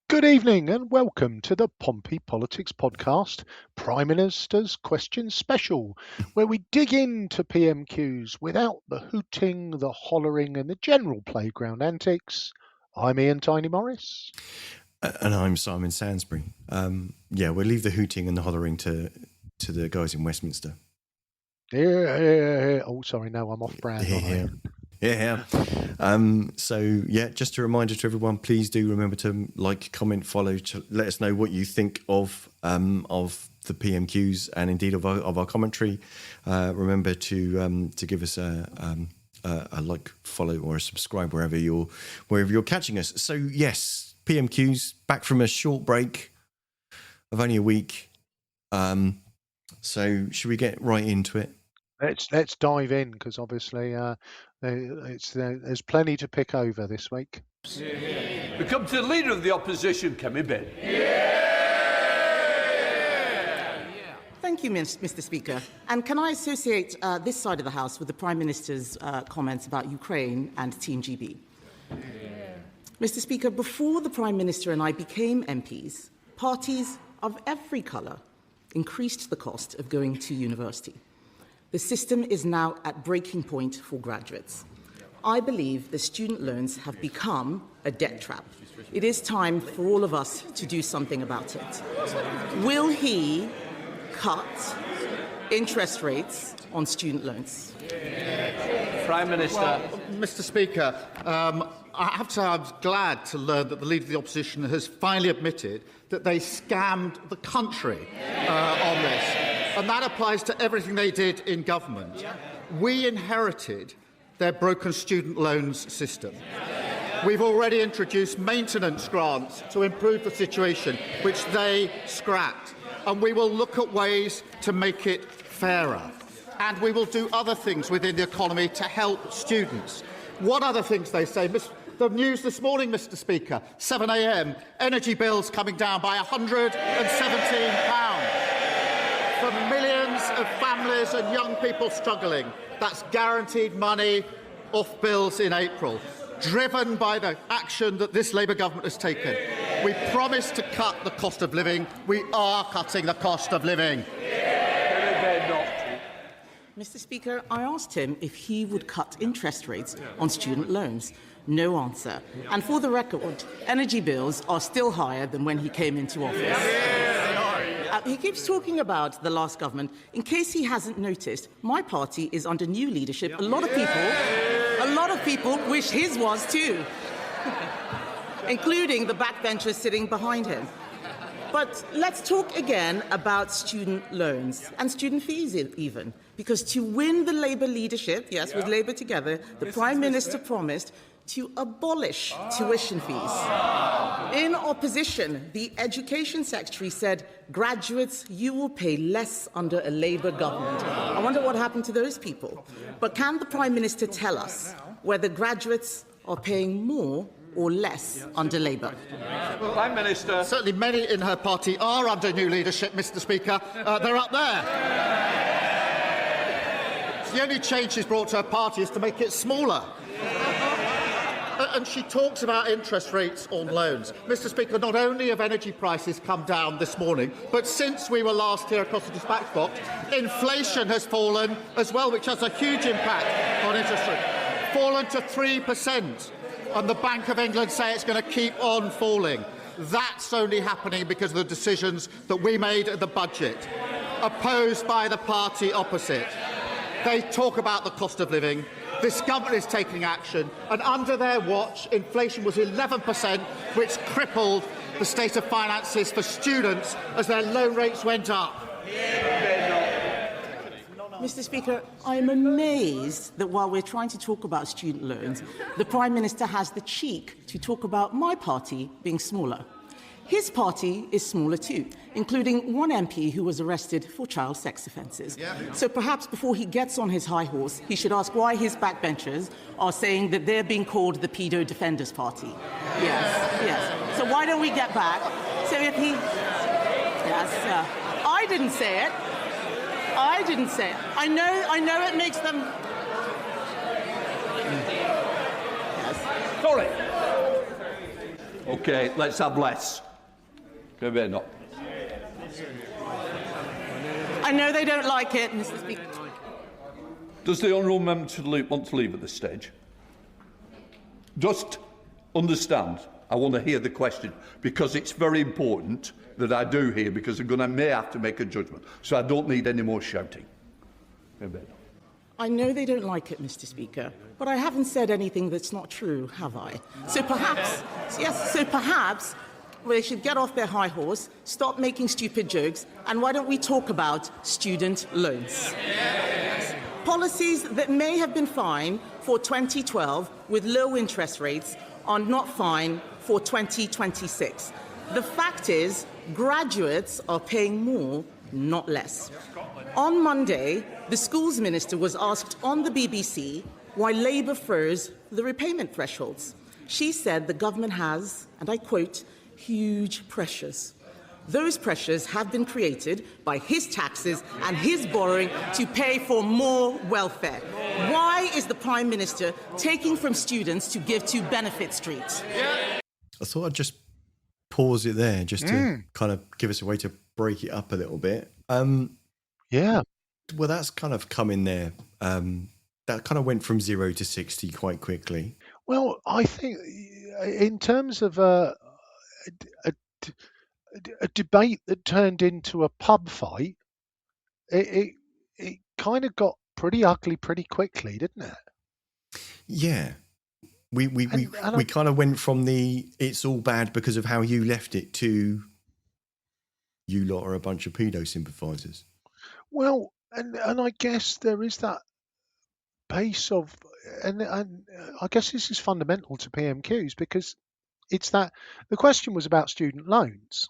Good evening and welcome to the Pompey Politics Podcast, Prime Minister's Questions Special, where we dig into PMQs without the hooting, the hollering and the general playground antics. I'm Ian Tiny Morris. And I'm Simon Sainsbury. We'll leave the hooting and the hollering to the guys in Westminster. Yeah. Oh, sorry, no, I'm off brand. Yeah. Just a reminder to everyone, please do remember to like, comment, follow, to let us know what you think of the PMQs and indeed of our commentary. Remember to give us a like, follow, or a subscribe wherever you're catching us. So yes, PMQs back from a short break of only a week. So should we get right into it? Let's dive in, because obviously there's plenty to pick over this week. We come to the Leader of the Opposition, Kemi Badenoch. Thank you, Mr. Speaker. And can I associate this side of the House with the Prime Minister's comments about Ukraine and Team GB? Mr. Speaker, before the Prime Minister and I became MPs, parties of every colour increased the cost of going to university. The system is now at breaking point for graduates. I believe the student loans have become a debt trap. It is time for all of us to do something about it. Will he cut interest rates on student loans? Prime Minister. Well, Mr. Speaker, I have to say I'm glad to learn that the Leader of the Opposition has finally admitted that they scammed the country on this. And that applies to everything they did in government. We inherited their broken student loans system. We've already introduced maintenance grants to improve the situation, which they scrapped. And we will look at ways to make it fairer. And we will do other things within the economy to help students. What other things they say? The news this morning, Mr. Speaker, 7 a.m, energy bills coming down by £117. For millions of families and young people struggling. That's guaranteed money off bills in April, driven by the action that this Labour government has taken. We promised to cut the cost of living. We are cutting the cost of living. Mr. Speaker, I asked him if he would cut interest rates on student loans. No answer. And for the record, energy bills are still higher than when he came into office. He keeps talking about the last government. In case he hasn't noticed, my party is under new leadership. A lot of people wish his was too, including the backbenchers sitting behind him. But let's talk again about student loans and student fees even, because to win the Labour leadership, with Labour together, the Prime Minister promised to abolish tuition fees. In opposition, the Education Secretary said, graduates, you will pay less under a Labour government. I wonder what happened to those people. But can the Prime Minister tell us whether graduates are paying more or less under Labour? Prime Minister. Certainly many in her party are under new leadership, Mr. Speaker. They're up there. The only change she's brought to her party is to make it smaller. And she talks about interest rates on loans. Mr. Speaker, not only have energy prices come down this morning, but since we were last here across the dispatch box, inflation has fallen as well, which has a huge impact on interest rates. Fallen to 3%. And the Bank of England say it's going to keep on falling. That's only happening because of the decisions that we made at the budget, opposed by the party opposite. They talk about the cost of living. This government is taking action, and under their watch, inflation was 11%, which crippled the state of finances for students as their loan rates went up. Mr. Speaker, I am amazed that while we're trying to talk about student loans, the Prime Minister has the cheek to talk about my party being smaller. His party is smaller too, including one MP who was arrested for child sex offences. So perhaps before he gets on his high horse, he should ask why his backbenchers are saying that they're being called the Pedo Defenders Party. Yes. So why don't we get back? So if he... I didn't say it. I know it makes them... Sorry. OK, let's have less. Kemi Badenoch. I know they don't like it, Mr. Speaker. Does the honourable member want to leave at this stage? Just understand, I want to hear the question, because it's very important that I do hear, because may have to make a judgment. So I don't need any more shouting. I know they don't like it, Mr. Speaker, but I haven't said anything that's not true, have I? So perhaps, they should get off their high horse, stop making stupid jokes, and why don't we talk about student loans? Policies that may have been fine for 2012 with low interest rates are not fine for 2026. The fact is, graduates are paying more, not less. On Monday, the Schools Minister was asked on the BBC why Labour froze the repayment thresholds. She said the government has, and I quote, huge pressures. Those pressures have been created by his taxes and his borrowing to pay for more welfare. Why is the Prime Minister taking from students to give to Benefit Street? I thought I'd just pause it there just to kind of give us a way to break it up a little bit. Yeah. Well, that's kind of come in there. That kind of went from 0 to 60 quite quickly. Well, I think in terms of a debate that turned into a pub fight, it kind of got pretty ugly pretty quickly, didn't it? Yeah. We kind of went from the it's all bad because of how you left it to you lot are a bunch of pedo sympathisers. Well, and I guess there is that base of, and I guess this is fundamental to PMQs, because it's that the question was about student loans.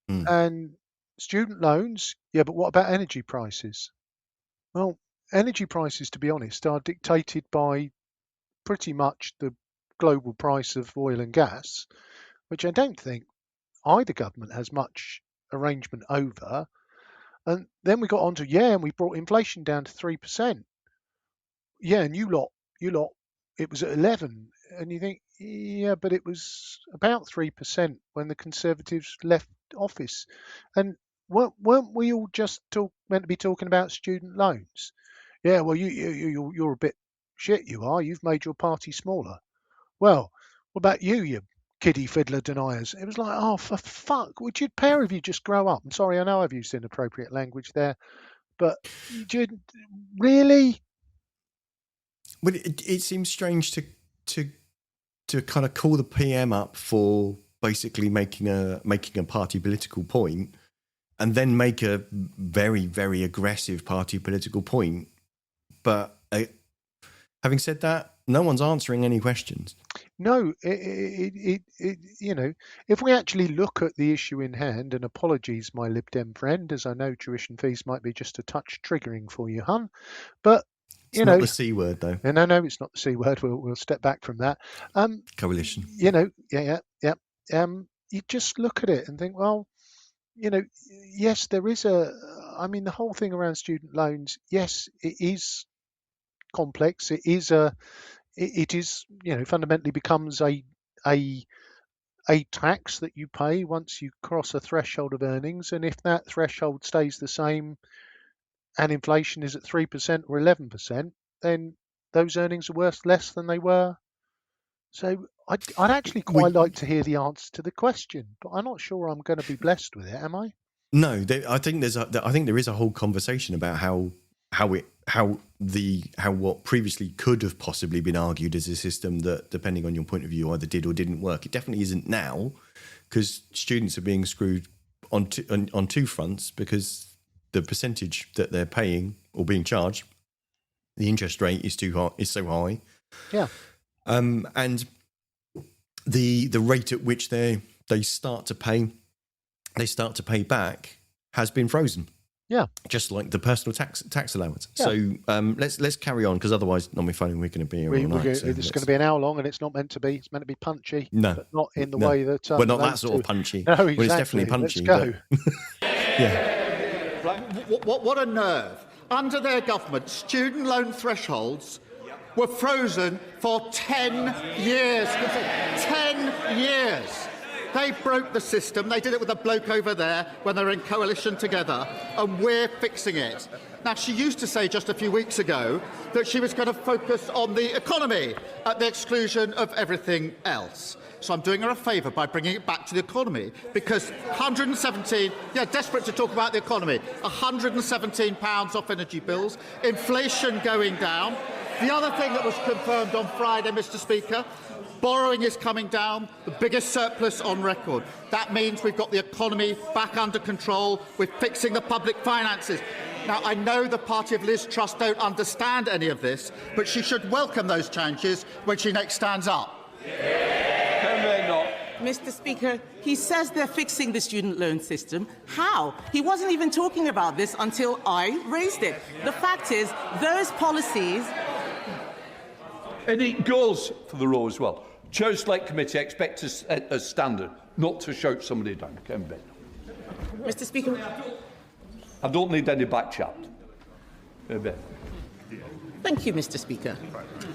And student loans, yeah, but what about energy prices? Well, energy prices, to be honest, are dictated by pretty much the global price of oil and gas, which I don't think either government has much arrangement over. And then we got on to, and we brought inflation down to 3%. Yeah, and you lot, it was at 11. And you think, yeah, but it was about 3% when the Conservatives left office. And weren't we all just meant to be talking about student loans? Yeah, well, you're a bit shit, you are. You've made your party smaller. Well, what about you kiddie fiddler deniers? It was like, oh, for fuck, would you pair of you just grow up? I'm sorry, I know I've used inappropriate language there, but really? Well, it seems strange to kind of call the PM up for basically making a party political point, and then make a very, very aggressive party political point. But having said that, no one's answering any questions. No, it if we actually look at the issue in hand, and apologies, my Lib Dem friend, as I know tuition fees might be just a touch triggering for you, hun, but it's not the C word, though. No, it's not the C word. We'll step back from that. Coalition. Yeah. You just look at it and think, well, yes, there is the whole thing around student loans, yes, it is complex. It is fundamentally becomes a tax that you pay once you cross a threshold of earnings, and if that threshold stays the same and inflation is at 3% or 11%, then those earnings are worth less than they were. So I'd actually quite like to hear the answer to the question, but I'm not sure I'm going to be blessed with it, am I? No, I think there is a whole conversation about how what previously could have possibly been argued as a system that, depending on your point of view, either did or didn't work. It definitely isn't now, because students are being screwed on two fronts, because the percentage that they're paying or being charged, the interest rate is so high. Yeah. And the rate at which they start to pay back has been frozen. Yeah. Just like the personal tax allowance. Yeah. So let's carry on, because otherwise, not me phoning, we're going to be here all night. It's going to be an hour long, and it's not meant to be. It's meant to be punchy. No, but not in the way that. Well, not that sort of punchy. No, exactly. Well, it's definitely punchy. Let's go. Yeah. What a nerve. Under their government, student loan thresholds were frozen for 10 years. 10 years. They broke the system. They did it with a bloke over there when they were in coalition together, and we're fixing it. Now, she used to say just a few weeks ago that she was going to focus on the economy at the exclusion of everything else. So I'm doing her a favour by bringing it back to the economy, because 117, desperate to talk about the economy, £117 off energy bills, inflation going down. The other thing that was confirmed on Friday, Mr. Speaker, borrowing is coming down, the biggest surplus on record. That means we've got the economy back under control. We're fixing the public finances. Now, I know the party of Liz Truss don't understand any of this, but she should welcome those changes when she next stands up. Mr. Speaker, he says they're fixing the student loan system. How? He wasn't even talking about this until I raised it. The fact is, those policies... And it goes for the row as well. Chair Select Committee expects a standard, not to shout somebody down. Kemi Badenoch. Mr. Speaker... I don't need any back chat. Thank you, Mr. Speaker.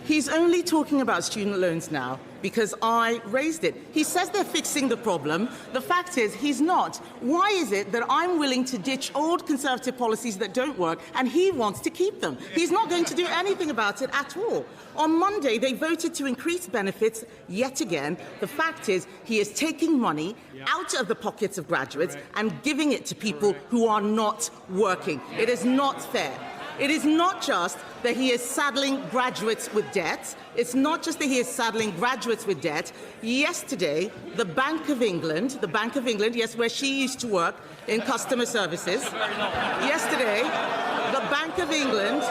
He's only talking about student loans now because I raised it. He says they're fixing the problem. The fact is, he's not. Why is it that I'm willing to ditch old Conservative policies that don't work and he wants to keep them? He's not going to do anything about it at all. On Monday, they voted to increase benefits yet again. The fact is, he is taking money out of the pockets of graduates and giving it to people who are not working. It is not fair. It is not just that he is saddling graduates with debt. It's not just that he is saddling graduates with debt. Yesterday, the Bank of England, yes, where she used to work in customer services. Yesterday, the Bank of England...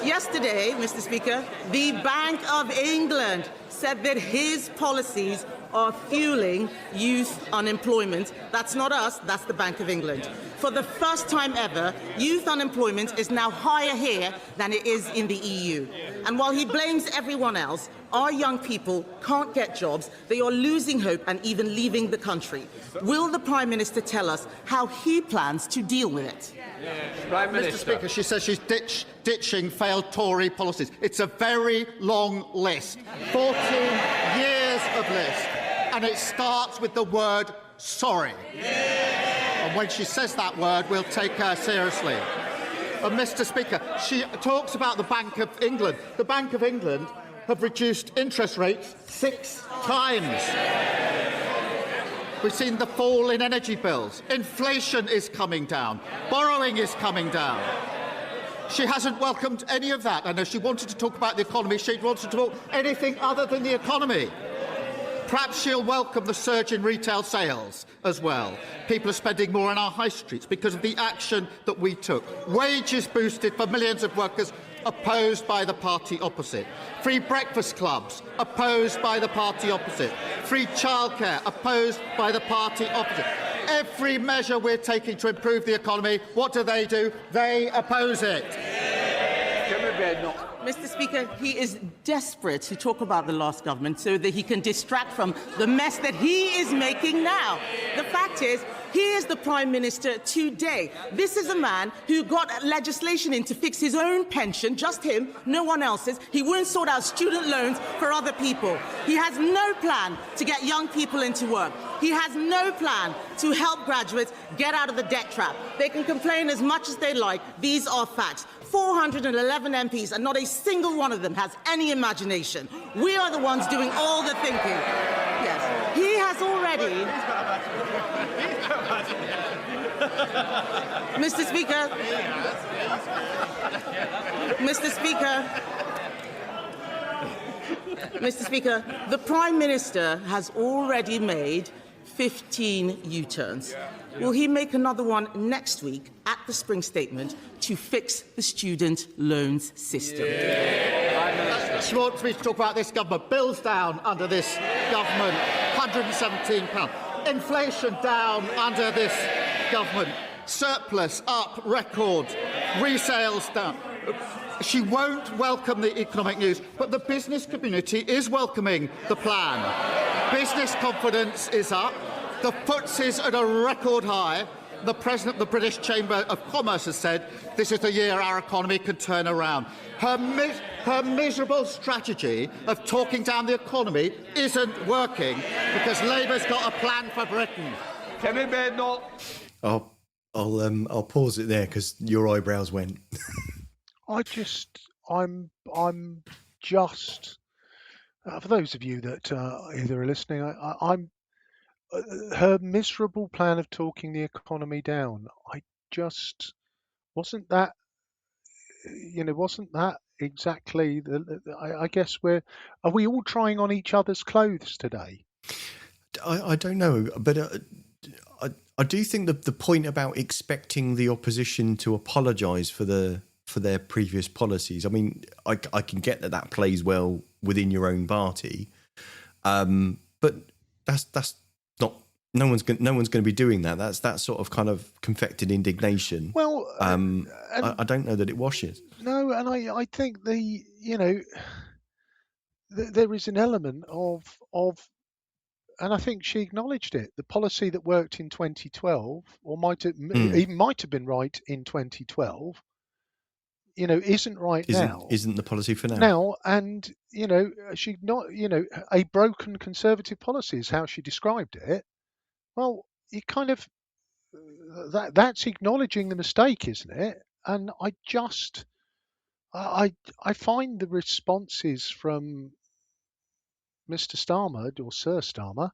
Yesterday, Mr. Speaker, the Bank of England said that his policies are fueling youth unemployment. That's not us, that's the Bank of England. For the first time ever, youth unemployment is now higher here than it is in the EU. And while he blames everyone else, our young people can't get jobs, they are losing hope and even leaving the country. Will the Prime Minister tell us how he plans to deal with it? Prime Minister. Mr. Speaker, she says she's ditching failed Tory policies. It's a very long list. 14 years of list. And it starts with the word sorry. And when she says that word, we'll take her seriously. And Mr. Speaker, she talks about the Bank of England. The Bank of England have reduced interest rates 6 times. We've seen the fall in energy bills. Inflation is coming down. Borrowing is coming down. She hasn't welcomed any of that. I know she wanted to talk about the economy. She wants to talk anything other than the economy. Perhaps she'll welcome the surge in retail sales as well. People are spending more on our high streets because of the action that we took. Wages boosted for millions of workers, opposed by the party opposite. Free breakfast clubs, opposed by the party opposite. Free childcare, opposed by the party opposite. Every measure we're taking to improve the economy, what do? They oppose it. Mr. Speaker, he is desperate to talk about the last government so that he can distract from the mess that he is making now. The fact is, he is the Prime Minister today. This is a man who got legislation in to fix his own pension, just him, no one else's. He won't sort out student loans for other people. He has no plan to get young people into work. He has no plan to help graduates get out of the debt trap. They can complain as much as they like. These are facts. 411 MPs, and not a single one of them has any imagination. We are the ones doing all the thinking. Yes, he has already... Mr. Speaker. Mr. Speaker, the Prime Minister has already made 15 U-turns. Will he make another one next week at the Spring Statement to fix the student loans system? She wants me to talk about this government. Bills down under this government, £117. Inflation down under this government. Surplus up, record. Resales down. She won't welcome the economic news, but the business community is welcoming the plan. Business confidence is up. The FTSE's at a record high. The President of the British Chamber of Commerce has said this is the year our economy can turn around. Her miserable strategy of talking down the economy isn't working because Labour's got a plan for Britain. Kemi Badenoch. I'll pause it there because your eyebrows went. I'm just for those of you that either are listening, I'm her miserable plan of talking the economy down. I just wasn't that exactly I guess are we all trying on each other's clothes today? I don't know, but I do think that the point about expecting the opposition to apologise for their previous policies. I mean, I can get that plays well within your own party, but that's not. No one's going to be doing that. That's that sort of kind of confected indignation. Well, I don't know that it washes. No, and I think there is an element of, and I think she acknowledged it. The policy that worked in 2012, or might have been right in 2012, isn't right now. Isn't the policy for now? Now, and she not, a broken Conservative policy is how she described it. Well, you kind of that's acknowledging the mistake, isn't it? And I find the responses from Mr. Starmer or Sir Starmer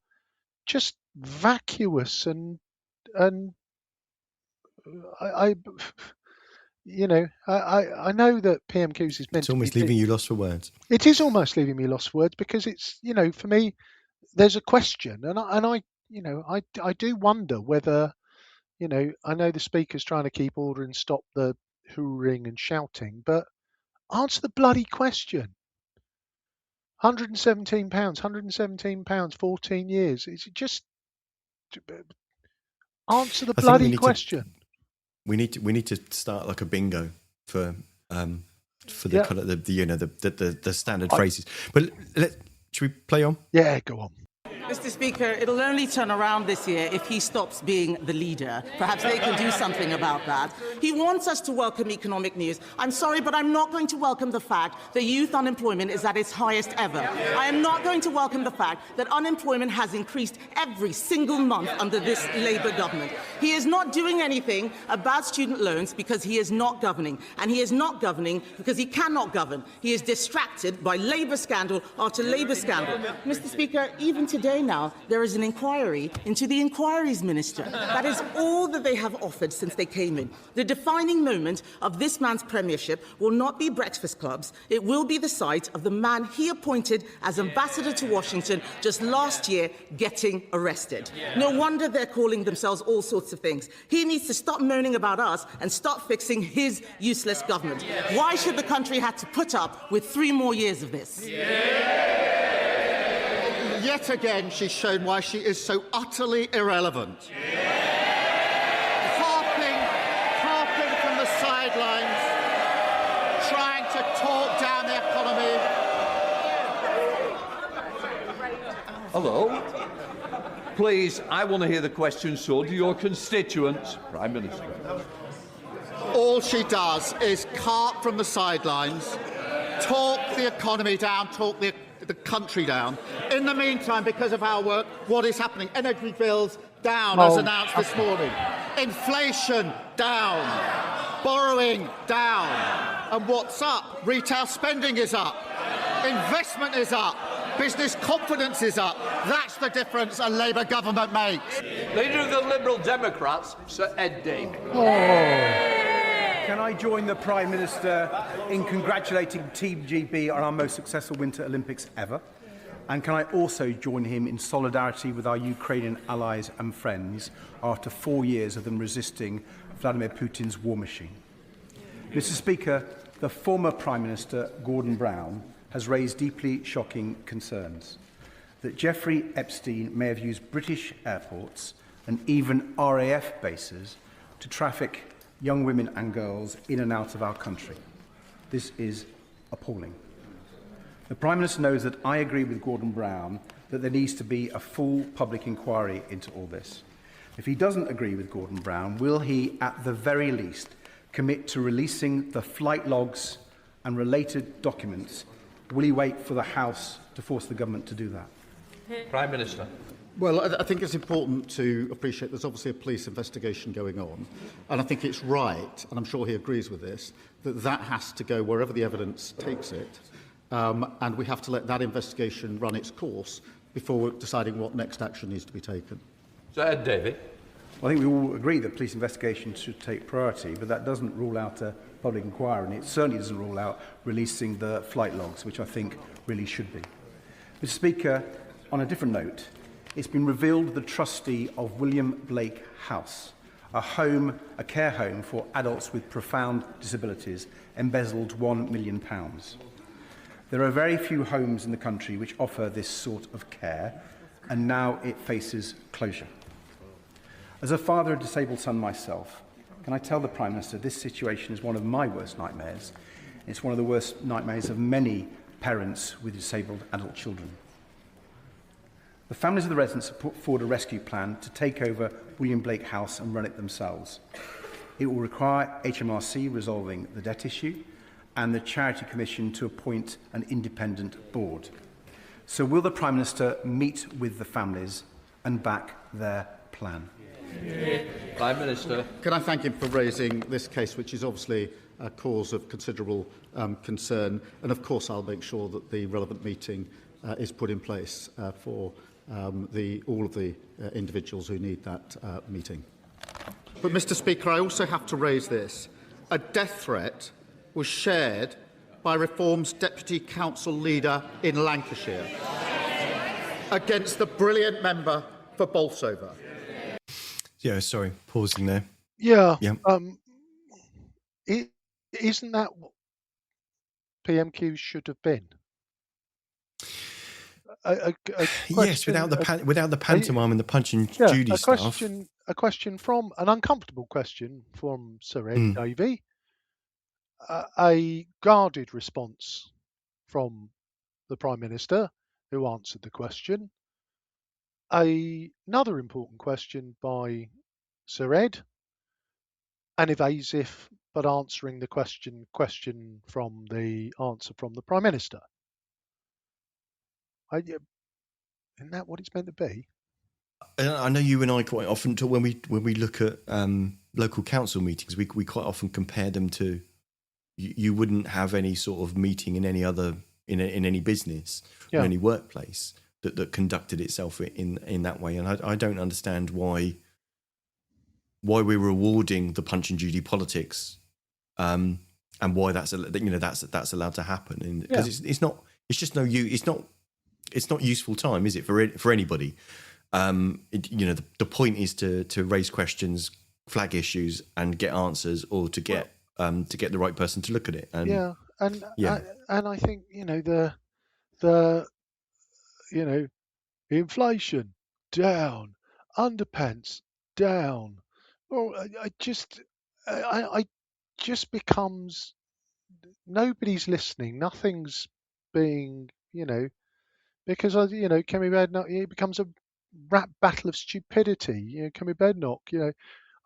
just vacuous and I know that PMQs is meant it's almost to be leaving you lost for words. It is almost leaving me lost for words because it's for me there's a question and I do wonder whether I know the Speaker's trying to keep order and stop the hoovering and shouting, but answer the bloody question. £117, 14 years. It's just answer the bloody question. We need to start like a bingo for the kind of the standard phrases. But should we play on? Yeah, go on. Mr. Speaker, it'll only turn around this year if he stops being the leader. Perhaps they can do something about that. He wants us to welcome economic news. I'm sorry, but I'm not going to welcome the fact that youth unemployment is at its highest ever. I am not going to welcome the fact that unemployment has increased every single month under this Labour government. He is not doing anything about student loans because he is not governing. And he is not governing because he cannot govern. He is distracted by Labour scandal after Labour scandal. Mr. Speaker, even today now, there is an inquiry into the Inquiries Minister. That is all that they have offered since they came in. The defining moment of this man's premiership will not be breakfast clubs. It will be the sight of the man he appointed as ambassador to Washington just last year getting arrested. No wonder they're calling themselves all sorts of things. He needs to stop moaning about us and start fixing his useless government. Why should the country have to put up with 3 more years of this? Yet again, she's shown why she is so utterly irrelevant. Harping from the sidelines, trying to talk down the economy. Hello. Please, I want to hear the question, so do your constituents. Prime Minister. All she does is carp from the sidelines, talk the economy down, talk the country down. In the meantime, because of our work, what is happening? Energy bills down, as announced this morning. Inflation down. Borrowing down. And what's up? Retail spending is up. Investment is up. Business confidence is up. That's the difference a Labour government makes. Leader of the Liberal Democrats, Sir Ed Davey. Can I join the Prime Minister in congratulating Team GB on our most successful Winter Olympics ever? And can I also join him in solidarity with our Ukrainian allies and friends after 4 years of them resisting Vladimir Putin's war machine? Mr. Speaker, the former Prime Minister, Gordon Brown, has raised deeply shocking concerns that Jeffrey Epstein may have used British airports and even RAF bases to traffic young women and girls in and out of our country. This is appalling. The Prime Minister knows that I agree with Gordon Brown that there needs to be a full public inquiry into all this. If he doesn't agree with Gordon Brown, will he, at the very least, commit to releasing the flight logs and related documents? Will he wait for the House to force the government to do that? Prime Minister. Well, I think it's important to appreciate there's obviously a police investigation going on, and I think it's right, and I'm sure he agrees with this, that has to go wherever the evidence takes it, and we have to let that investigation run its course before deciding what next action needs to be taken. Sir Ed Davey. Well, I think we all agree that police investigations should take priority, but that doesn't rule out a public inquiry, and it certainly doesn't rule out releasing the flight logs, which I think really should be. Mr. Speaker, on a different note, it's been revealed the trustee of William Blake House, a care home for adults with profound disabilities, embezzled £1 million. There are very few homes in the country which offer this sort of care, and now it faces closure. As a father of a disabled son myself, can I tell the Prime Minister this situation is one of my worst nightmares? It's one of the worst nightmares of many parents with disabled adult children. The families of the residents have put forward a rescue plan to take over William Blake House and run it themselves. It will require HMRC resolving the debt issue and the Charity Commission to appoint an independent board. So will the Prime Minister meet with the families and back their plan? Prime Minister. Can I thank him for raising this case, which is obviously a cause of considerable concern, and of course I'll make sure that the relevant meeting is put in place for all of the individuals who need that meeting. But, Mr. Speaker, I also have to raise this. A death threat was shared by Reform's Deputy Council Leader in Lancashire against the brilliant member for Bolsover. Yeah, sorry, pausing there. Yeah. Yeah. Isn't that what PMQs should have been? Yes, without the pantomime and the Punch and Judy stuff. A question from an uncomfortable question from Sir Ed Davey. A guarded response from the Prime Minister, who answered the question. Another important question by Sir Ed, an evasive but answering the question from the answer from the Prime Minister. Isn't that what it's meant to be? I know you and I quite often, when we look at local council meetings, we quite often compare them to. You wouldn't have any sort of meeting in any other in any business or any workplace that conducted itself in that way, and I don't understand why we're rewarding the Punch and Judy politics, and why that's allowed to happen, because it's not useful time, is it, for anybody? The point is to raise questions, flag issues, and get answers, or to get the right person to look at it. And and I think the inflation down, underpants down. Well, I just becomes nobody's listening. Nothing's being because Kemi Badenoch, it becomes a rap battle of stupidity. Kemi Badenoch,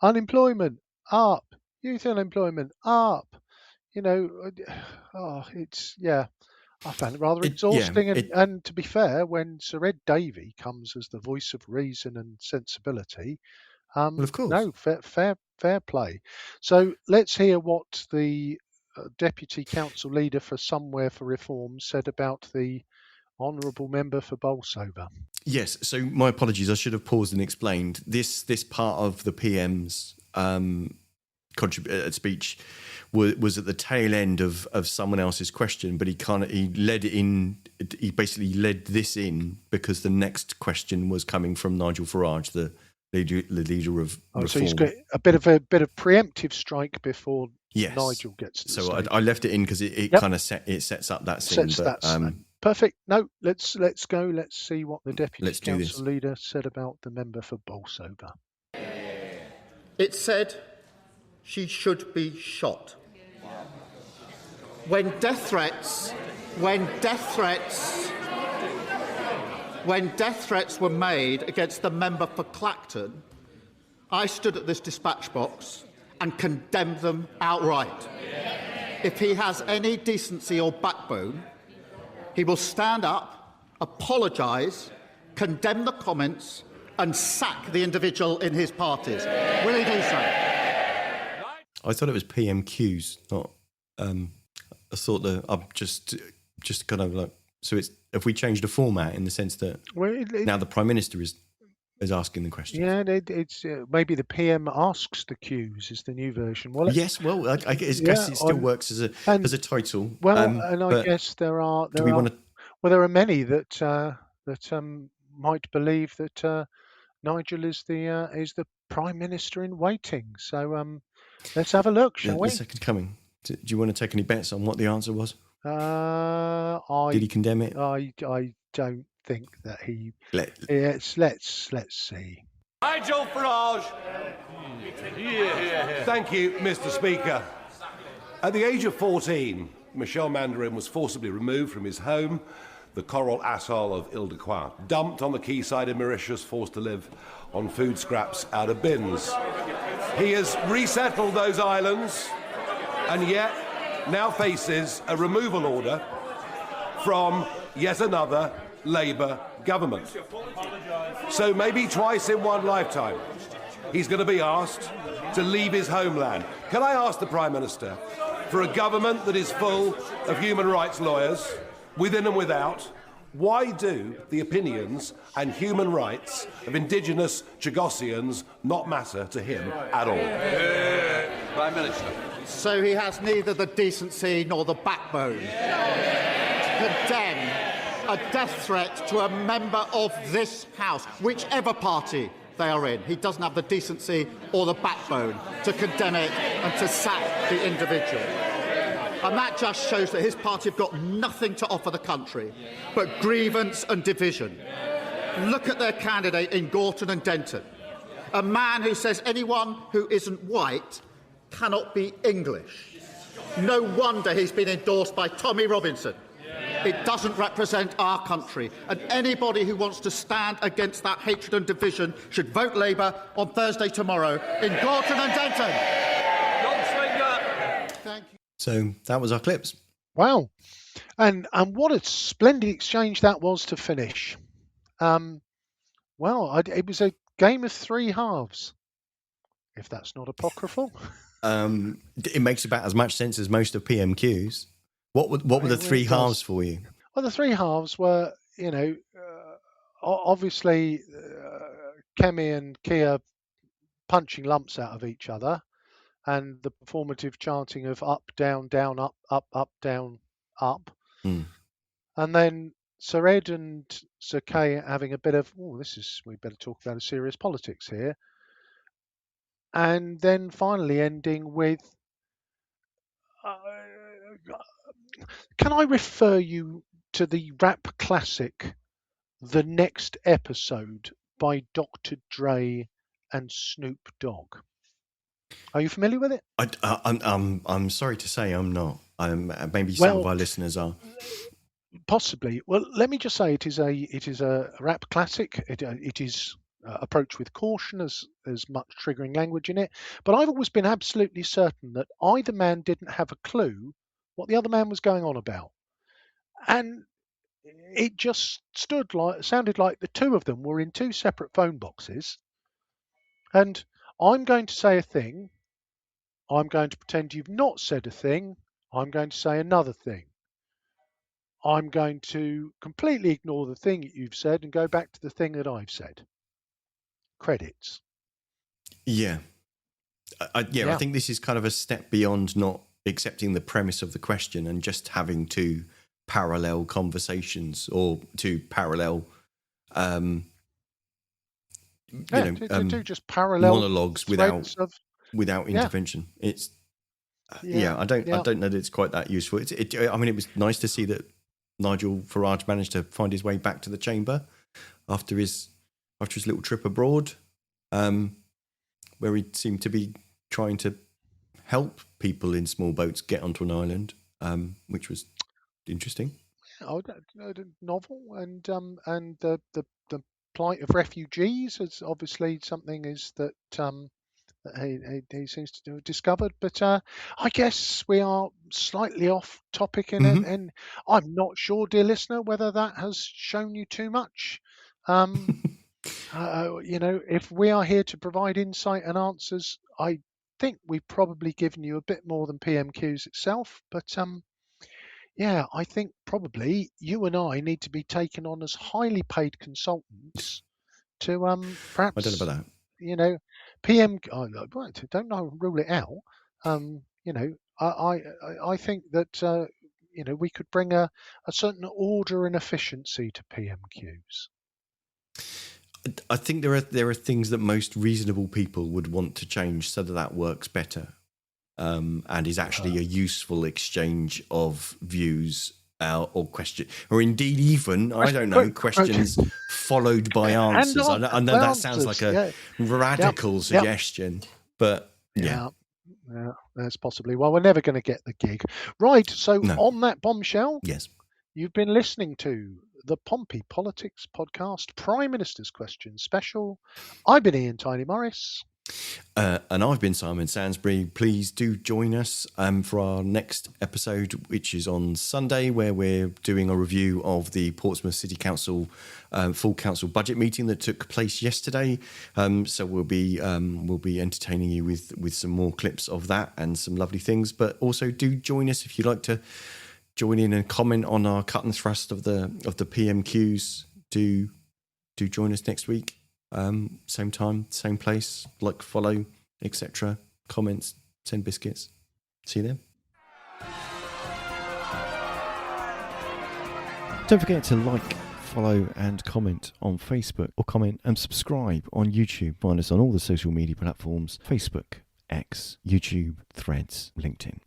unemployment up, youth unemployment up. I found it rather exhausting. And to be fair, when Sir Ed Davey comes as the voice of reason and sensibility, well, of course, no, fair play. So let's hear what the Deputy Council Leader for Somewhere for Reform said about the Honourable Member for Bolsover. Yes, so my apologies. I should have paused and explained this part of the PM's speech was at the tail end of someone else's question, but he basically led this in because the next question was coming from Nigel Farage, the leader of Reform. So he's got a bit of preemptive strike before Nigel gets to the stage. I left it in because it kind of sets up that scene. Perfect. No, let's go. Let's see what the Deputy Council Leader said about the member for Bolsover. It said she should be shot. When death threats were made against the member for Clacton, I stood at this dispatch box and condemned them outright. If he has any decency or backbone, he will stand up, apologise, condemn the comments and sack the individual in his parties. Will he do so? I thought it was PMQs, not. I thought that I'm just kind of like, so it's, if we change the format in the sense that now the Prime Minister is asking the question. Yeah, it's maybe the PM asks the Qs is the new version. Well, yes, well, I guess it still works as a title. Well, and I guess there are many that might believe that Nigel is the Prime Minister in waiting. So let's have a look, shall we? The second coming. Do you want to take any bets on what the answer was? Did he condemn it? I don't think that he. Let's see. Nigel Farage. Thank you, Mr. Speaker. At the age of 14, Michel Mandarin was forcibly removed from his home, the coral atoll of Ile-de-Quoi, dumped on the quayside of Mauritius, forced to live on food scraps out of bins. He has resettled those islands and yet now faces a removal order from yet another Labour government. So maybe twice in one lifetime, he's going to be asked to leave his homeland. Can I ask the Prime Minister, for a government that is full of human rights lawyers, within and without, why do the opinions and human rights of indigenous Chagossians not matter to him at all? Prime Minister. So he has neither the decency nor the backbone to condemn a death threat to a member of this House, whichever party they are in. He doesn't have the decency or the backbone to condemn it and to sack the individual. And that just shows that his party have got nothing to offer the country but grievance and division. Look at their candidate in Gorton and Denton, a man who says anyone who isn't white cannot be English. No wonder he's been endorsed by Tommy Robinson. It doesn't represent our country, and anybody who wants to stand against that hatred and division should vote Labour on Thursday tomorrow in Gorton and Denton. Thank you. So that was our clips. Wow, and what a splendid exchange that was to finish. It was a game of three halves, if that's not apocryphal. It makes about as much sense as most of PMQs. What were the three halves for you? Well, the three halves were, obviously Kemi and Keir punching lumps out of each other, and the performative chanting of up, down, down, up, down, up. Mm. And then Sir Ed and Sir Kay having a bit of, we better talk about a serious politics here. And then finally ending with, can I refer you to the rap classic, The Next Episode by Dr. Dre and Snoop Dogg? Are you familiar with it? I'm sorry to say I'm not. Maybe some of our listeners are. Possibly. Well, let me just say it is a rap classic. It is approached with caution, as much triggering language in it. But I've always been absolutely certain that either man didn't have a clue what the other man was going on about, and it just sounded like the two of them were in two separate phone boxes. And I'm going to say a thing. I'm going to pretend you've not said a thing. I'm going to say another thing. I'm going to completely ignore the thing that you've said and go back to the thing that I've said. Credits. Yeah. I think this is kind of a step beyond not accepting the premise of the question and just having two parallel conversations or two parallel just parallel monologues without intervention. It's I don't know that it's quite that useful. It was nice to see that Nigel Farage managed to find his way back to the chamber after his little trip abroad, where he seemed to be trying to help people in small boats get onto an island, which was interesting. Novel, and the plight of refugees as obviously something is that he seems to have discovered. But I guess we are slightly off topic in it, and I'm not sure, dear listener, whether that has shown you too much. If we are here to provide insight and answers, I think we've probably given you a bit more than PMQs itself. But yeah, I think probably you and I need to be taken on as highly paid consultants to perhaps, I don't know about that. PM. Don't know, rule it out. I think that we could bring a certain order and efficiency to PMQs. I think there are things that most reasonable people would want to change so that works better, and is actually a useful exchange of views or question, or indeed even questions followed by answers. I know that sounds like a radical suggestion, but yeah, that's possibly. Well, we're never going to get the gig, right? So on that bombshell, yes, you've been listening to the Pompey Politics Podcast, Prime Minister's Questions Special. I've been Ian Tiny Morris. And I've been Simon Sansbury. Please do join us for our next episode, which is on Sunday, where we're doing a review of the Portsmouth City Council full council budget meeting that took place yesterday. So we'll be entertaining you with some more clips of that and some lovely things. But also do join us if you'd like to join in and comment on our cut and thrust of the PMQs. Do join us next week. Same time, same place, like, follow, etc. Comments, send biscuits. See you then. Don't forget to like, follow and comment on Facebook, or comment and subscribe on YouTube. Find us on all the social media platforms: Facebook, X, YouTube, Threads, LinkedIn.